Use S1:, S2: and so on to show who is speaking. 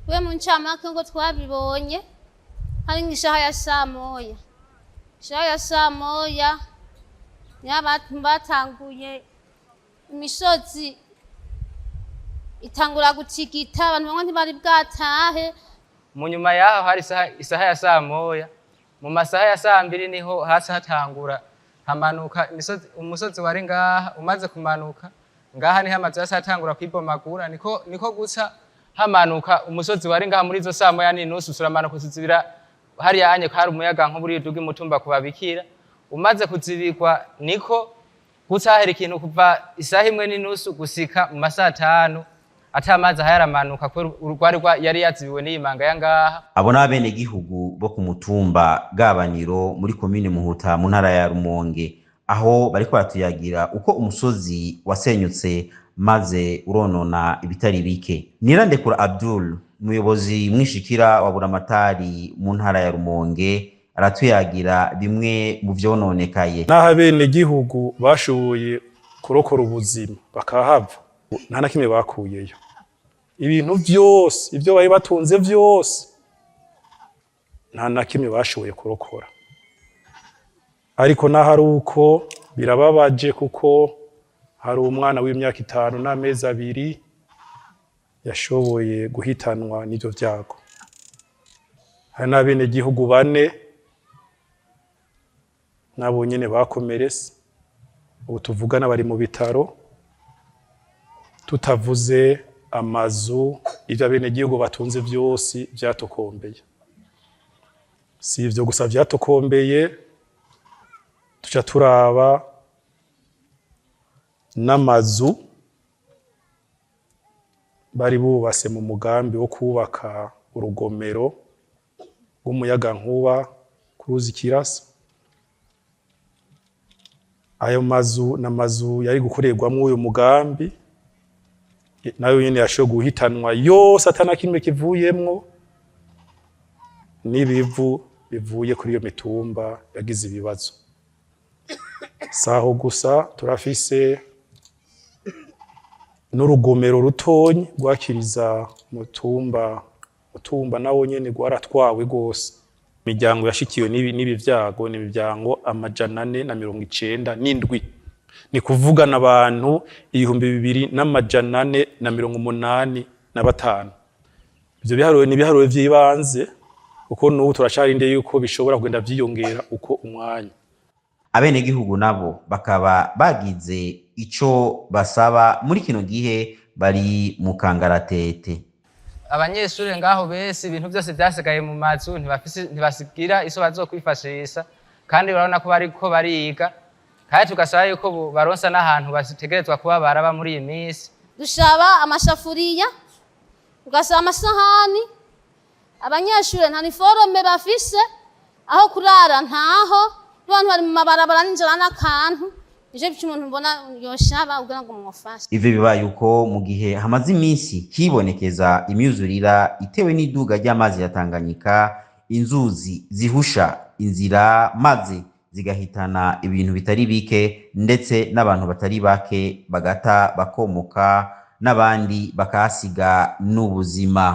S1: we mu ncamake ngo twabibonye hari nk'ishaha ya samoya n'abantu batanguye imisozi itangura gutigita abantu bamwe ntibari bwatahe.
S2: Mu nyuma yaho hari isaha ya samoya, mu masaha ya saa mbiri niho hasi hatangura hamanuka umusozi wari ngaha. Umaze kumanuka ngaha niho amazu yose atangura kwibomagura, niko guca hamanuka umusozi wari ngaha muri izo samoya n'inusu suramanuka uzibira hariya anye hari umuyaga nk'uburi duga imutumba kubabikira. Umaze kuzibikwa niko guca hahera ikintu kuva isaha imwe n'inusu gusika mu masaha 5 atamazi hayaramanuka ko urwari yari yazibiwe n'imanga ya ngaha.
S3: Abo n'abene gihugu bo ku mutumba Gabaniro muri komine Muhuta mu ntara ya Rumonge, aho bariko batuyagira uko umusozi wasenyutse maze uronona ibitari bike. Nirandekura Abdul, umuyobozi mwishikira wa buramatari mu ntara ya Rumonge, aratuyagira bimwe mu vyononekaye.
S4: Naho bene gihugu bashoboye kurokora ubuzima bakahava, nta na kimwe bakuyeyo. Ibintu byose ibyo bari batunze byose nta na kimwe bashoboye kurokora. Ariko naho ari uko birababaje kuko hari umwana w'imyaka 5 n'amezi 2 yashoboye guhitanwa n'ivyo vyago. Hari n'abene gihugu 4 nabo nyene bakomeretse, ubu tuvugana bari mu bitaro, tutavuze amazu ivyo abene gihugu batunze byose vyatokombeye. Si ivyo gusa vyatokombeye, tuca turaba n'amazu bari bubase mu mugambi wo kubaka urugomero rw'umuyaga nkuba kuruzi Kirasa. Ayo mazu n'amazu yari gukorerwamwo uyu mugambi, nayo nyene yashoboye guhitanwa yose atana kimwe kivuyemwo, n'ibivu bivuye kuri iyo mitumba yagize ibibazo. Saho gusa turafise n'urugomero rutonyi rwakiriza mutumba nawo nyene rwaratwawe gose. Imiryango yashikiwe n'ibi vyago ni imiryango 497, ni kuvuga n'abantu 2485. Ivyo biharuro ni biharuro vyibanze uko n'ubu turacarinde yuko bishobora kugenda vyiyongera uko umwanya.
S3: Abene gihugu nabo bakaba bagize ico basaba muri kino gihe bari mu kangaratete.
S2: Abanyeshuri ngaho bese ibintu byose byasigaye mu mazu ntibasigira iso bazokwifashisha, kandi barabona ko bariko bariga, kandi tugasaba yuko baronsa n'ahantu bategerezwa kuba baraba muri iyi minsi.
S1: Dushaba amashafuriya, tugasaba amasahani. Abanyeshuri nta niforome bafise, aho kurara ntaho, n'abantu bari mu mabarabara n'injira n'akantu. Ije by'umuntu mbona yoshaba ugira ngo mufashe.
S3: Ivyo bibaye uko mu gihe hamaze iminsi hibonekeza imyuzurira itewe n'iduga ry'amazi ya Tanganyika, inzuzi zihusha inzira maze zigahitana ibintu bitari bike, ndetse n'abantu batari bake bagata bakomoka n'abandi bakasiga n'ubuzima.